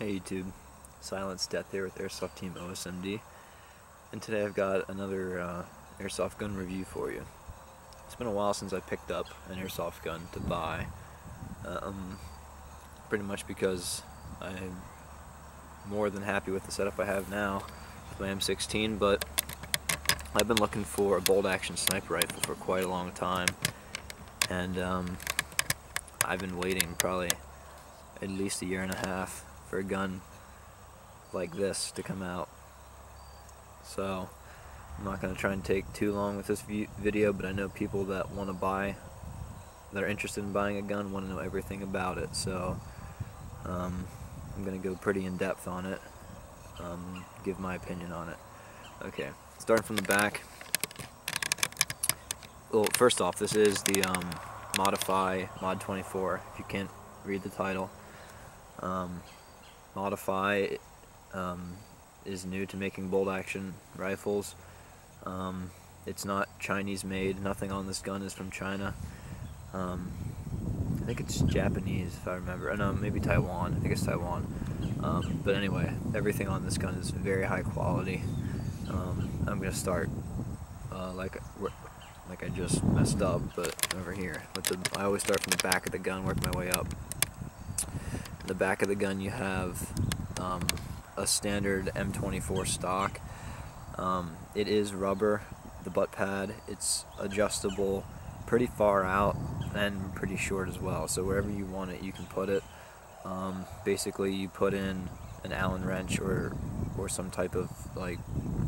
Hey YouTube, Silenceddeath here with Airsoft Team OSMD, and today I've got another Airsoft gun review for you. It's been a while since I picked up an Airsoft gun to buy, pretty much because I'm more than happy with the setup I have now with my M16, but I've been looking for a bolt-action sniper rifle for quite a long time, and I've been waiting probably at least a year and a half for a gun like this to come out. So I'm not going to try and take too long with this video, but I know people that want to buy, that are interested in buying a gun, want to know everything about it. So I'm going to go pretty in depth on it, give my opinion on it. Okay, starting from the back. Well, first off, this is the MOD24, if you can't read the title. Modify is new to making bolt-action rifles. It's not Chinese made. Nothing on this gun is from China. I think it's Japanese, if I remember. No, maybe Taiwan. I think it's Taiwan. But anyway, everything on this gun is very high quality. I'm gonna start like I just messed up, but over here. I always start from the back of the gun, work my way up. In the back of the gun you have a standard M24 stock. It is rubber, the butt pad. It's adjustable pretty far out and pretty short as well, so wherever you want it you can put it. Basically you put in an Allen wrench or some type of like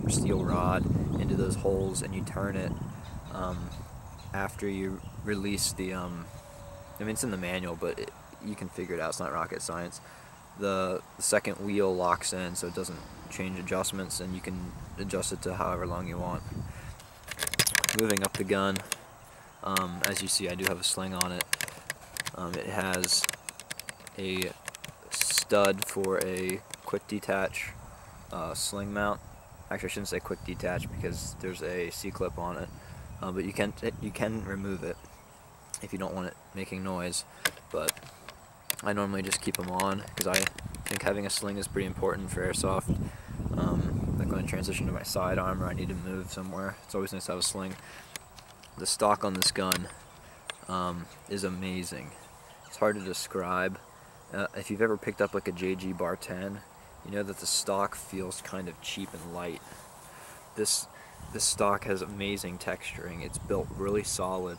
steel rod into those holes and you turn it after you release the I mean, it's in the manual, but you can figure it out, it's not rocket science. The second wheel locks in so it doesn't change adjustments, and you can adjust it to however long you want. Moving up the gun, as you see I do have a sling on it. It has a stud for a quick detach sling mount. Actually, I shouldn't say quick detach because there's a C-clip on it, but you can remove it if you don't want it making noise. But I normally just keep them on because I think having a sling is pretty important for airsoft. Like when I transition to my sidearm or I need to move somewhere, it's always nice to have a sling. The stock on this gun is amazing. It's hard to describe. If you've ever picked up like a JG Bar 10, you know that the stock feels kind of cheap and light. This stock has amazing texturing. It's built really solid.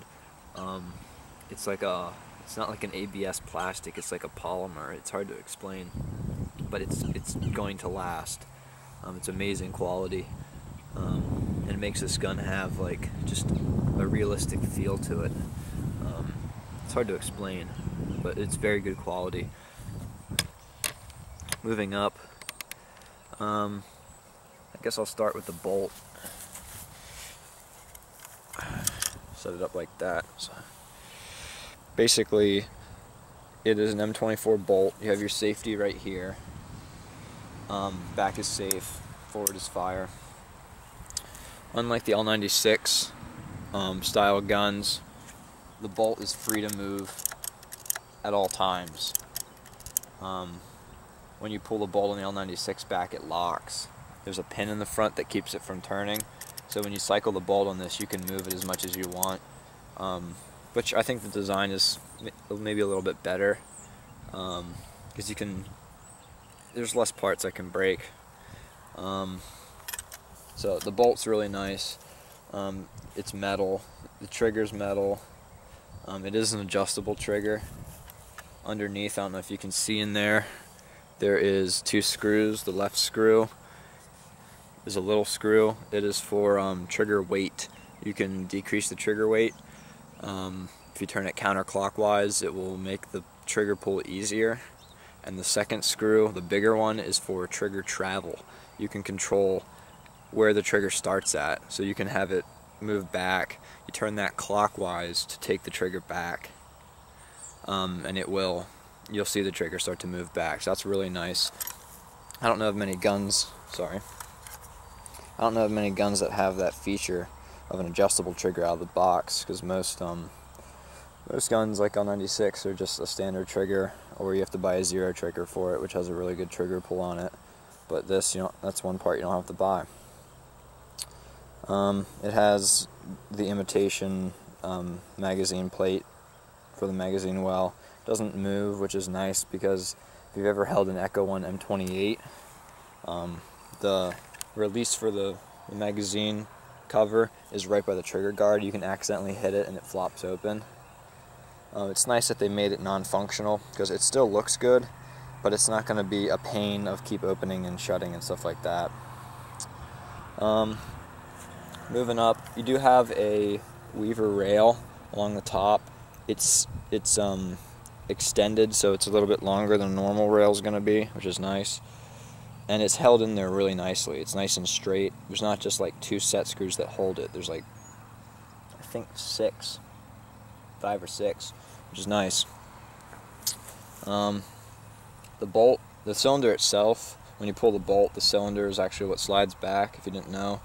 It's not like an ABS plastic, it's like a polymer. It's hard to explain, but it's going to last. It's amazing quality, and it makes this gun have like just a realistic feel to it. It's hard to explain, but it's very good quality. Moving up, I guess I'll start with the bolt. Set it up like that. So basically, it is an M24 bolt. You have your safety right here. Back is safe, forward is fire. Unlike the L96 style guns, the bolt is free to move at all times. When you pull the bolt on the L96 back, it locks. There's a pin in the front that keeps it from turning, so when you cycle the bolt on this, you can move it as much as you want. Which I think the design is maybe a little bit better, because there's less parts that can break. So the bolt's really nice. It's metal. The trigger's metal. It is an adjustable trigger. Underneath, I don't know if you can see in there, there is two screws. The left screw is a little screw. It is for trigger weight. You can decrease the trigger weight. If you turn it counterclockwise, it will make the trigger pull easier. And the second screw, the bigger one, is for trigger travel. You can control where the trigger starts at, so you can have it move back. You turn that clockwise to take the trigger back, and you'll see the trigger start to move back. So that's really nice. I don't know of many guns, I don't know of many guns that have that feature of an adjustable trigger out of the box, because most Most guns like L96 are just a standard trigger, or you have to buy a zero trigger for it, which has a really good trigger pull on it. But this, that's one part you don't have to buy. It has the imitation magazine plate for the magazine well. It doesn't move, which is nice, because if you've ever held an Echo 1 M28, the release for the magazine cover is right by the trigger guard. You can accidentally hit it and it flops open. It's nice that they made it non-functional, because it still looks good, but it's not going to be a pain of keep opening and shutting and stuff like that. Moving up, you do have a Weaver rail along the top. It's extended, so it's a little bit longer than a normal rail is going to be, which is nice. And it's held in there really nicely. It's nice and straight. There's not just like 2 set screws that hold it. There's like, I think 5 or 6, which is nice. The bolt, the cylinder itself, when you pull the bolt, the cylinder is actually what slides back, if you didn't know.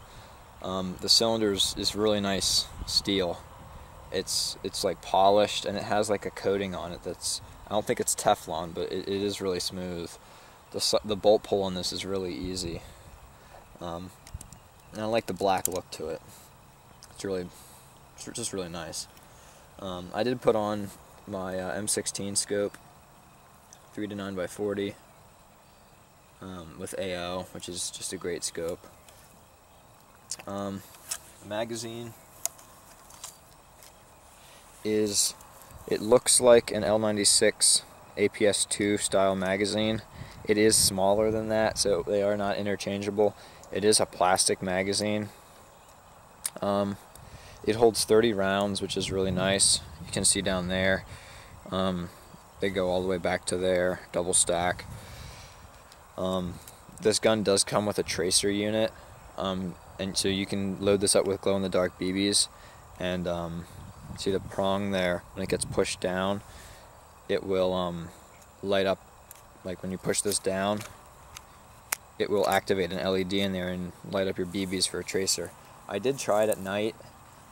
The cylinder is really nice steel. It's like polished, and it has like a coating on it that's, I don't think it's Teflon, but it is really smooth. The bolt pull on this is really easy. And I like the black look to it. It's just really nice. I did put on my M16 scope, 3 to 9x40, with AO, which is just a great scope. Magazine it looks like an L96 APS-2 style magazine. It is smaller than that, so they are not interchangeable. It is a plastic magazine. It holds 30 rounds, which is really nice. You can see down there, they go all the way back to there, double stack. This gun does come with a tracer unit, and so you can load this up with glow-in-the-dark BBs, and see the prong there, when it gets pushed down, it will light up. Like when you push this down, it will activate an LED in there and light up your BBs for a tracer. I did try it at night,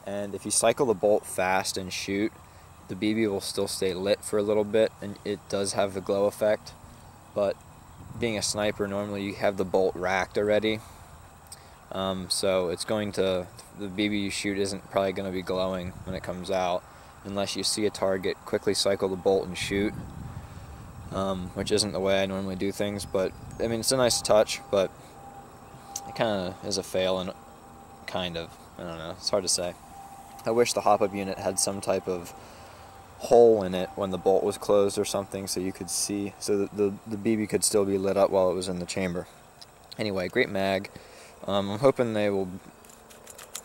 and if you cycle the bolt fast and shoot, the BB will still stay lit for a little bit, and it does have the glow effect. But being a sniper, normally you have the bolt racked already, so it's going to, the BB you shoot isn't probably going to be glowing when it comes out, unless you see a target, quickly cycle the bolt and shoot. Which isn't the way I normally do things, but I mean, it's a nice touch, but it kind of is a fail, and kind of, I don't know, it's hard to say. I wish the hop-up unit had some type of hole in it when the bolt was closed or something, so you could see, so the BB could still be lit up while it was in the chamber. Anyway, great mag. I'm hoping they will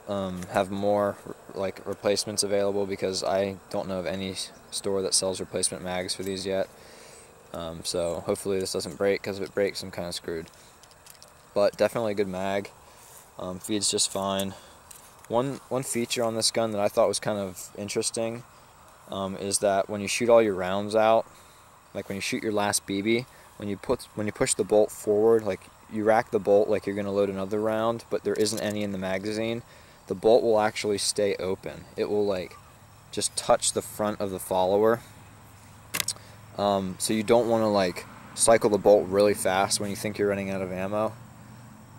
have more like replacements available, because I don't know of any store that sells replacement mags for these yet. So hopefully this doesn't break, because if it breaks I'm kind of screwed. But definitely a good mag. Feeds just fine. One feature on this gun that I thought was kind of interesting is that when you shoot all your rounds out, like when you shoot your last BB, when you push the bolt forward, like you rack the bolt like you're going to load another round, but there isn't any in the magazine, the bolt will actually stay open. It will like just touch the front of the follower. So you don't want to like cycle the bolt really fast when you think you're running out of ammo.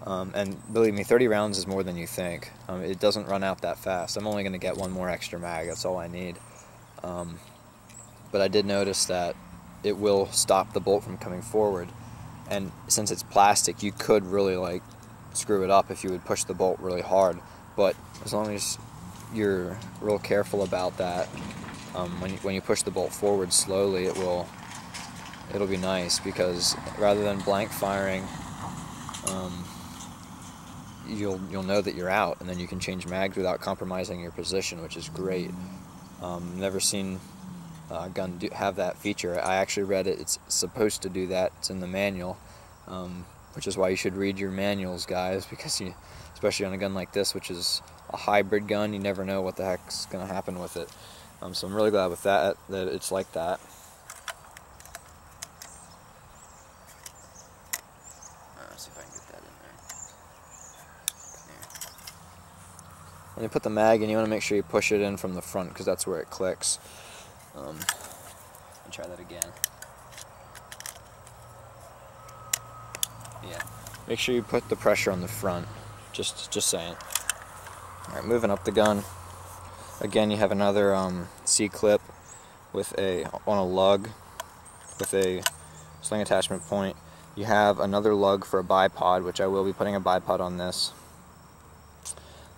And believe me, 30 rounds is more than you think. It doesn't run out that fast. I'm only going to get one more extra mag, that's all I need. But I did notice that it will stop the bolt from coming forward. And since it's plastic, you could really like screw it up if you would push the bolt really hard. But as long as you're real careful about that, when you push the bolt forward slowly, it'll be nice, because rather than blank firing, you'll know that you're out, and then you can change mags without compromising your position, which is great. Never seen a gun have that feature. I actually read it. It's supposed to do that. It's in the manual, which is why you should read your manuals, guys, because especially on a gun like this, which is a hybrid gun, you never know what the heck's going to happen with it. So I'm really glad with that it's like that. See if I can get that in there. When you put the mag in, you want to make sure you push it in from the front, because that's where it clicks. Let me try that again. Yeah. Make sure you put the pressure on the front. Just saying. Alright, moving up the gun. Again, you have another C-clip with on a lug with a sling attachment point. You have another lug for a bipod, which I will be putting a bipod on this.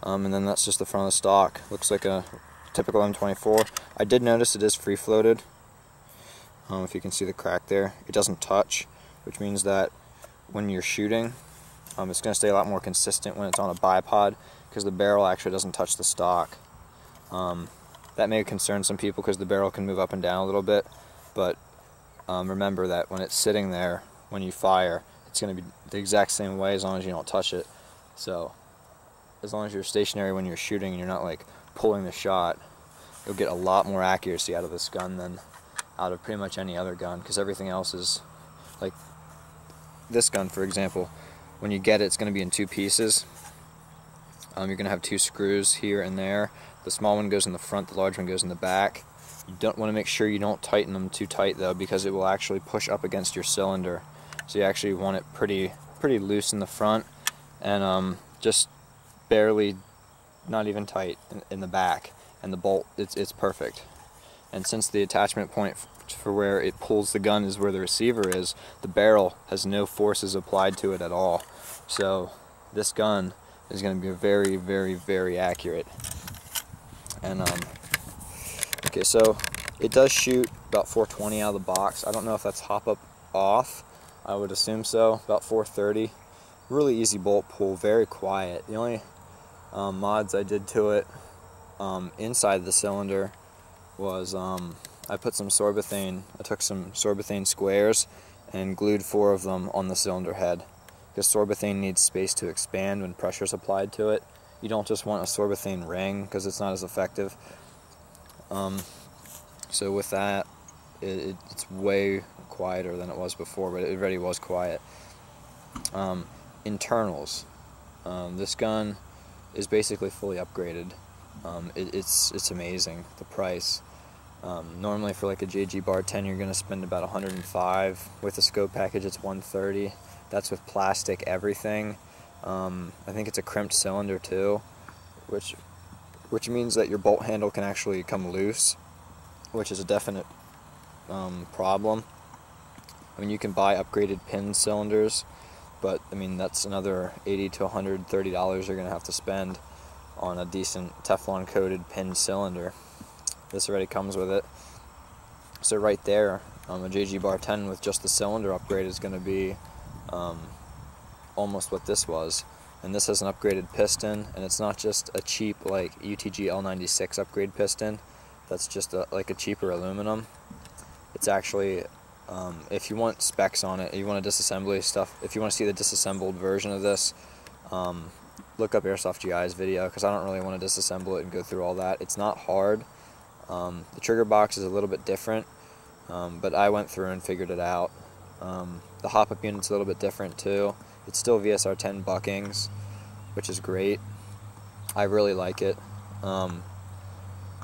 And then that's just the front of the stock. Looks like a typical M24. I did notice it is free-floated. If you can see the crack there, it doesn't touch, which means that when you're shooting, it's going to stay a lot more consistent when it's on a bipod, because the barrel actually doesn't touch the stock. That may concern some people because the barrel can move up and down a little bit, but remember that when it's sitting there, when you fire, it's going to be the exact same way as long as you don't touch it. So as long as you're stationary when you're shooting and you're not like pulling the shot, you'll get a lot more accuracy out of this gun than out of pretty much any other gun, because everything else is like this gun, for example. When you get it, it's going to be in two pieces. You're going to have two screws here and there. The small one goes in the front, the large one goes in the back. You don't want to make sure you don't tighten them too tight though, because it will actually push up against your cylinder. So you actually want it pretty loose in the front, and just barely, not even tight in the back. And the bolt, it's perfect. And since the attachment point for where it pulls the gun is where the receiver is, the barrel has no forces applied to it at all. So this gun is going to be very, very, very accurate. And okay, so it does shoot about 420 out of the box. I don't know if that's hop-up off. I would assume so. About 430. Really easy bolt pull, very quiet. The only mods I did to it inside the cylinder was I put some sorbothane. I took some sorbothane squares and glued 4 of them on the cylinder head, because sorbothane needs space to expand when pressure is applied to it. You don't just want a sorbothane ring because it's not as effective. So with that, it's way quieter than it was before, but it already was quiet. Internals. This gun is basically fully upgraded. It's amazing, the price. Normally for like a JG Bar 10 you're going to spend about $105. With the scope package it's $130. That's with plastic everything. I think it's a crimped cylinder too, which means that your bolt handle can actually come loose, which is a definite problem. I mean, you can buy upgraded pin cylinders, but I mean that's another $80 to $130 you're going to have to spend on a decent Teflon coated pin cylinder. This already comes with it. So right there, a JG Bar 10 with just the cylinder upgrade is going to be almost what this was. And this has an upgraded piston, and it's not just a cheap like UTG L96 upgrade piston. That's just like a cheaper aluminum. It's actually, if you want specs on it, you want a disassembly stuff, if you want to see the disassembled version of this, look up Airsoft GI's video, because I don't really want to disassemble it and go through all that. It's not hard. The trigger box is a little bit different, but I went through and figured it out. The hop-up unit's a little bit different too. It's still VSR 10 buckings, which is great. I really like it.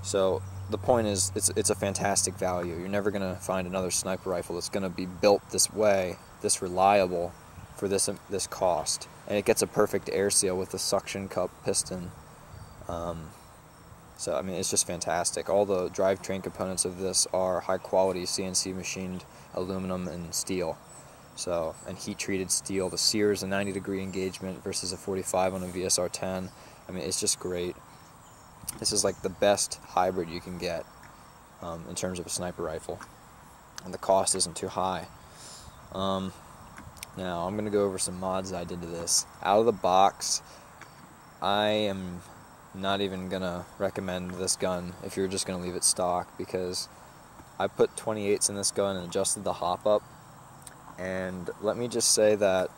So the point is, it's a fantastic value. You're never going to find another sniper rifle that's going to be built this way, this reliable, for this cost. And it gets a perfect air seal with the suction cup piston. So I mean, it's just fantastic. All the drivetrain components of this are high quality CNC machined aluminum and steel. So, and heat treated steel. The sear is a 90-degree engagement versus a 45 on a VSR 10. I mean, it's just great. This is like the best hybrid you can get in terms of a sniper rifle, and the cost isn't too high. Now I'm going to go over some mods I did to this. Out of the box, I am not even going to recommend this gun if you're just going to leave it stock, because I put 28s in this gun and adjusted the hop up, and let me just say that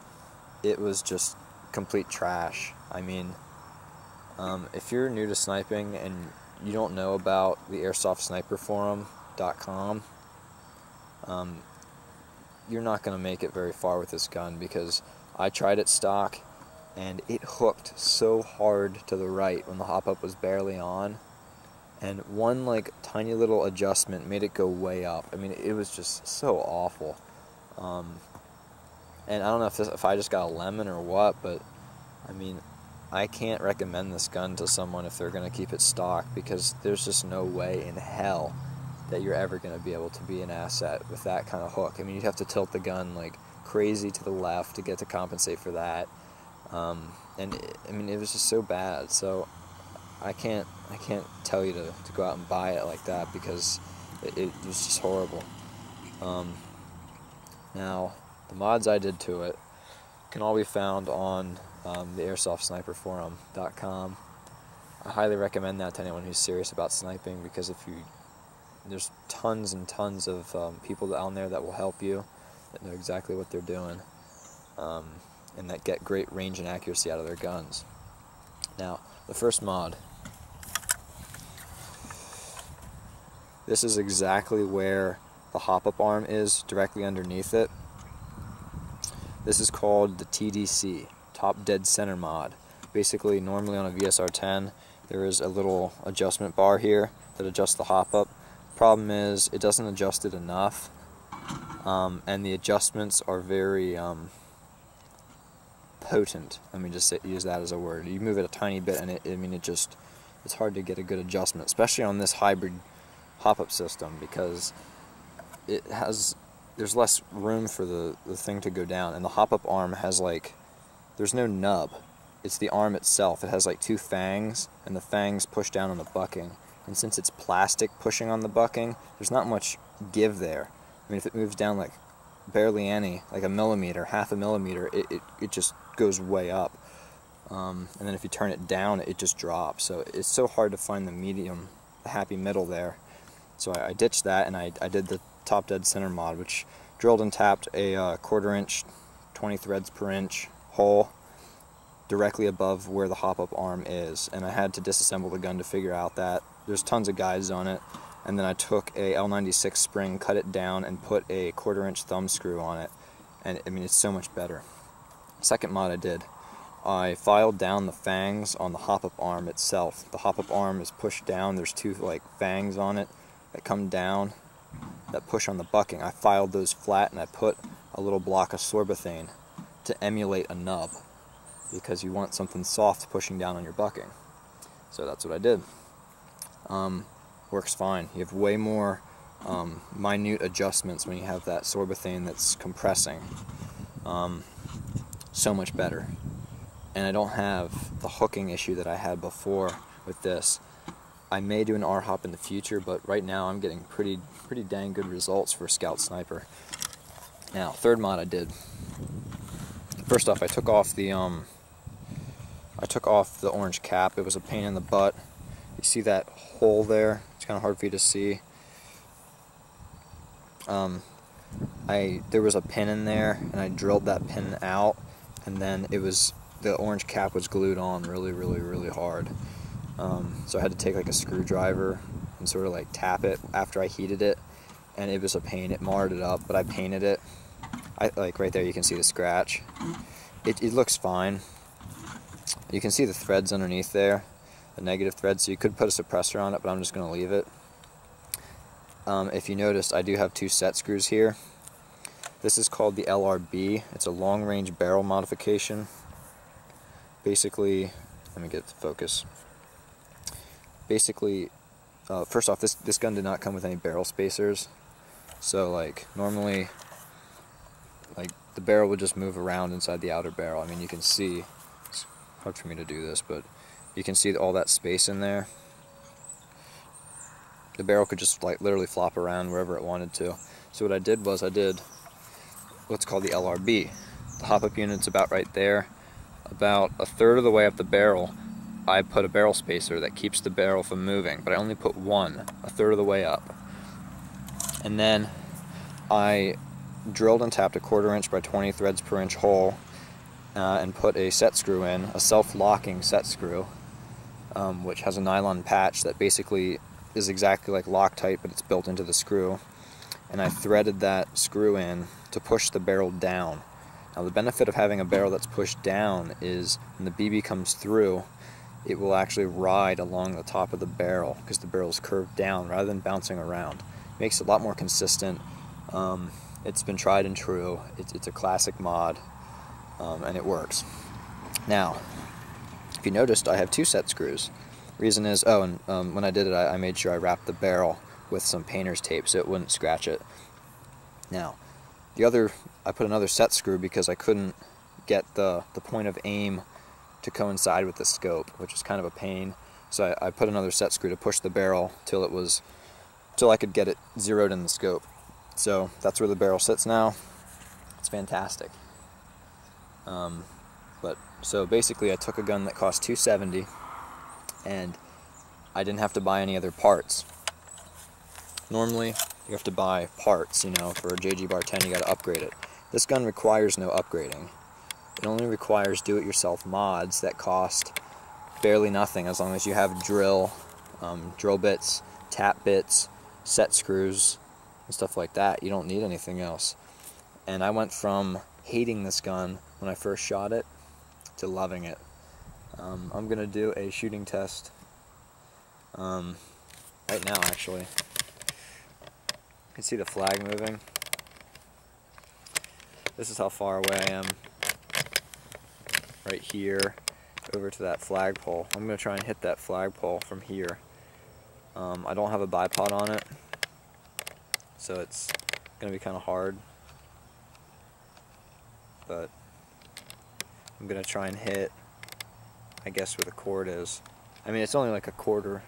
it was just complete trash. I mean, if you're new to sniping and you don't know about the airsoftsniperforum.com, you're not going to make it very far with this gun, because I tried it stock and it hooked so hard to the right when the hop-up was barely on, and one like tiny little adjustment made it go way up. I mean, it was just so awful. And I don't know if I just got a lemon or what, but I mean, I can't recommend this gun to someone if they're going to keep it stock, because there's just no way in hell that you're ever going to be able to be an asset with that kind of hook. I mean, you'd have to tilt the gun like crazy to the left to get to compensate for that. And I mean, it was just so bad. So I can't tell you to go out and buy it like that, because it was just horrible. Now, the mods I did to it can all be found on the AirsoftSniperForum.com. I highly recommend that to anyone who's serious about sniping, because there's tons and tons of people down there that will help you, that know exactly what they're doing, and that get great range and accuracy out of their guns. Now, the first mod. This is exactly where the hop-up arm is, directly underneath it. This is called the TDC, Top Dead Center mod. Basically, normally on a VSR-10, there is a little adjustment bar here that adjusts the hop-up. Problem is, it doesn't adjust it enough, and the adjustments are very potent. Let me just use that as a word. You move it a tiny bit, and it's hard to get a good adjustment, especially on this hybrid hop-up system, because there's less room for the thing to go down, and the hop-up arm has there's no nub. It's the arm itself. It has like two fangs, and the fangs push down on the bucking. And since it's plastic pushing on the bucking, there's not much give there. I mean, if it moves down like barely any, like a millimeter, half a millimeter, it just goes way up. And then if you turn it down, it just drops. So it's so hard to find the medium, the happy middle there. So I ditched that, and I did the Top Dead Center mod, which drilled and tapped a 1/4 inch, 20 threads per inch hole directly above where the hop-up arm is. And I had to disassemble the gun to figure out that. There's tons of guides on it. And then I took a L96 spring, cut it down, and put a 1/4 inch thumb screw on it. And I mean, it's so much better. Second mod I did, I filed down the fangs on the hop-up arm itself. The hop-up arm is pushed down. There's two fangs on it that come down, that push on the bucking. I filed those flat, and I put a little block of sorbothane to emulate a nub, because you want something soft pushing down on your bucking. So that's what I did. Works fine. You have way more minute adjustments when you have that sorbothane that's compressing. So much better. And I don't have the hooking issue that I had before with this. I may do an R-hop in the future, but right now I'm getting pretty dang good results for a Scout Sniper. Now, third mod I did. First off, I took off the orange cap. It was a pain in the butt. You see that hole there? It's kind of hard for you to see. There was a pin in there, and I drilled that pin out, and then the orange cap was glued on really hard. So I had to take a screwdriver and sort of tap it after I heated it, and it was a pain. It marred it up, but I painted it. Right there, you can see the scratch. It looks fine. You can see the threads underneath there, the negative threads, so you could put a suppressor on it, but I'm just going to leave it. If you noticed, I do have two set screws here. This is called the LRB. It's a long-range barrel modification. Basically, let me get the focus. Basically, first off, this gun did not come with any barrel spacers. So normally, the barrel would just move around inside the outer barrel. I mean, you can see, it's hard for me to do this, but you can see all that space in there. The barrel could just literally flop around wherever it wanted to. So what I did was I did what's called the LRB. The hop-up unit's about right there. About a third of the way up the barrel, I put a barrel spacer that keeps the barrel from moving, but I only put one, a third of the way up. And then I drilled and tapped a 1/4 inch by 20 threads per inch hole, and put a set screw in, a self-locking set screw, which has a nylon patch that basically is exactly like Loctite, but it's built into the screw. And I threaded that screw in to push the barrel down. Now the benefit of having a barrel that's pushed down is when the BB comes through, it will actually ride along the top of the barrel because the barrel is curved down rather than bouncing around. It makes it a lot more consistent. It's been tried and true. It's a classic mod, and it works. Now, if you noticed, I have 2 set screws. Reason is, when I did it, I made sure I wrapped the barrel with some painter's tape so it wouldn't scratch it. Now, I put another set screw because I couldn't get the point of aim to coincide with the scope, which is kind of a pain. So I put another set screw to push the barrel till I could get it zeroed in the scope. So that's where the barrel sits now. It's fantastic. So basically, I took a gun that cost $270, and I didn't have to buy any other parts. Normally, you have to buy parts, for a JG Bar 10, you got to upgrade it. This gun requires no upgrading. It only requires do-it-yourself mods that cost barely nothing, as long as you have drill bits, tap bits, set screws, and stuff like that. You don't need anything else. And I went from hating this gun when I first shot it to loving it. I'm going to do a shooting test right now, actually. You can see the flag moving. This is how far away I am. Right here, over to that flagpole. I'm going to try and hit that flagpole from here. I don't have a bipod on it, so it's going to be kind of hard. But I'm going to try and hit, I guess, where the cord is. I mean, it's only like a quarter.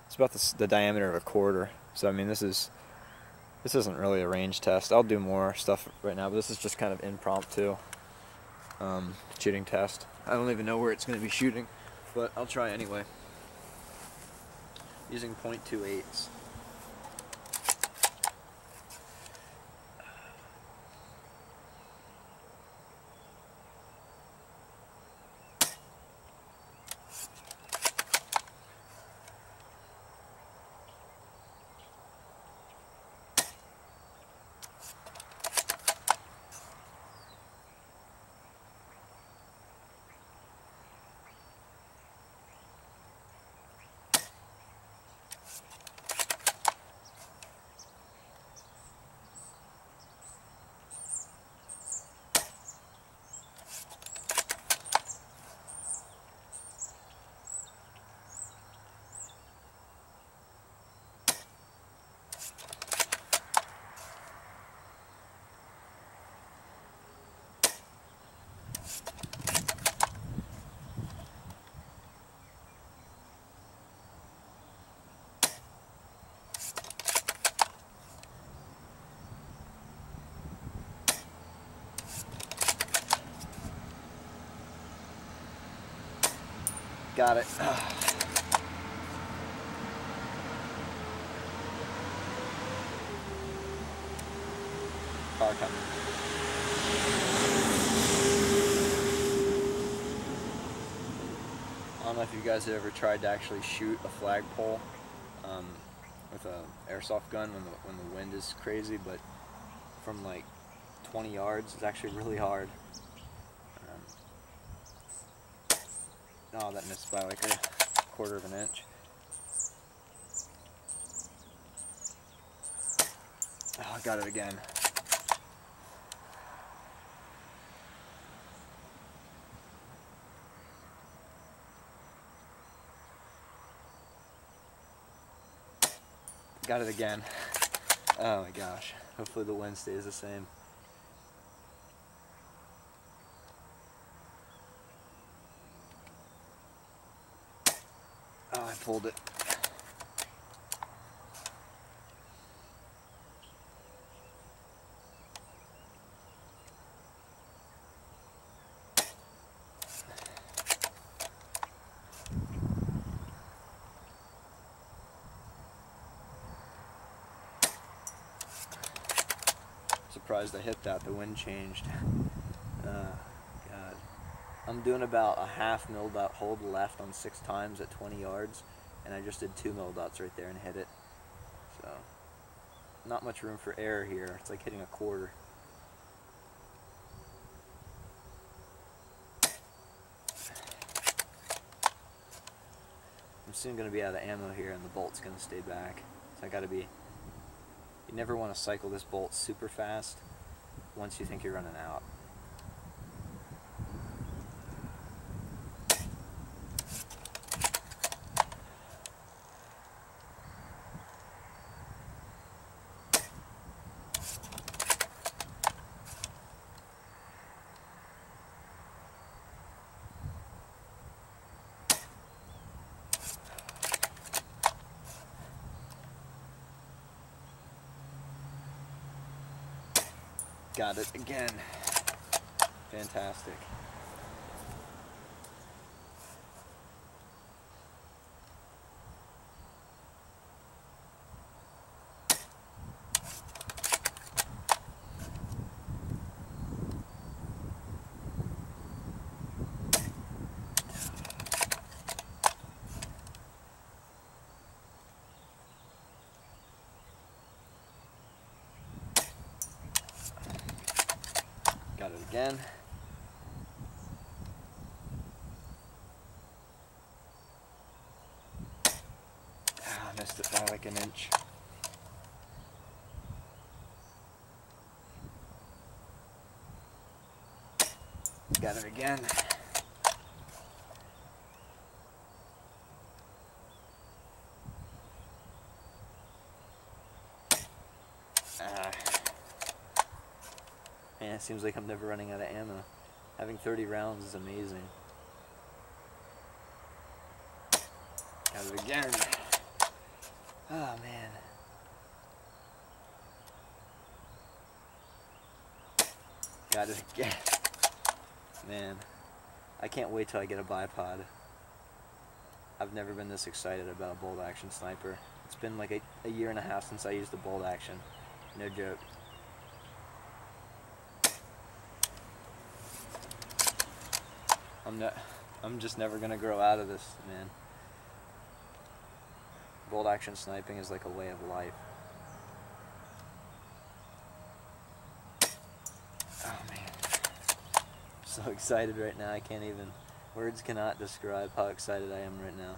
It's about the diameter of a quarter. So I mean, this isn't really a range test. I'll do more stuff right now, but this is just kind of impromptu shooting test. I don't even know where it's going to be shooting, but I'll try anyway. Using .28s. Got it. Car coming. I don't know if you guys have ever tried to actually shoot a flagpole with a airsoft gun when the wind is crazy, but from like 20 yards, it's actually really hard. Oh, that missed by like a quarter of an inch. Oh, I got it again. Got it again. Oh my gosh. Hopefully the wind stays the same. Oh, I pulled it. Surprised I hit that. The wind changed. God. I'm doing about a half mil dot hold left on 6 times at 20 yards, and I just did 2 mil dots right there and hit it. So, not much room for error here. It's like hitting a quarter. soon going to be out of ammo here, and the bolt's going to stay back. So I got to be... You never want to cycle this bolt super fast once you think you're running out. Got it again. Fantastic. Got it again. Ah, missed it by like an inch. Got it again. Man, it seems like I'm never running out of ammo. Having 30 rounds is amazing. Got it again. Oh man. Got it again. Man, I can't wait till I get a bipod. I've never been this excited about a bolt action sniper. It's been like a year and a half since I used the bolt action. No joke. I'm just never gonna grow out of this, man. Bolt action sniping is like a way of life. Oh man, I'm so excited right now. I can't even, words cannot describe how excited I am right now.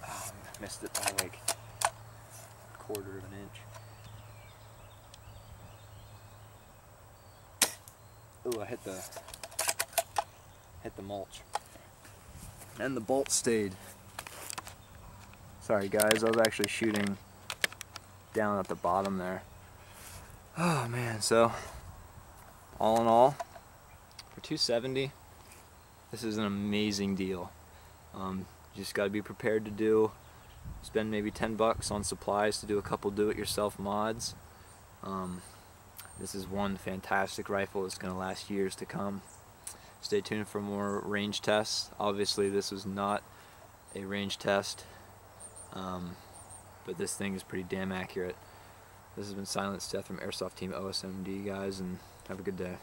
Oh, I missed it by like a quarter of an inch. Ooh, I hit the mulch. And the bolt stayed. Sorry guys, I was actually shooting down at the bottom there. Oh man, so all in all, for $270, this is an amazing deal. You just gotta be prepared to spend maybe 10 bucks on supplies to do a couple do-it-yourself mods. This is one fantastic rifle that's going to last years to come. Stay tuned for more range tests. Obviously this was not a range test, but this thing is pretty damn accurate. This has been Silenceddeath from Airsoft Team OSMD, guys, and have a good day.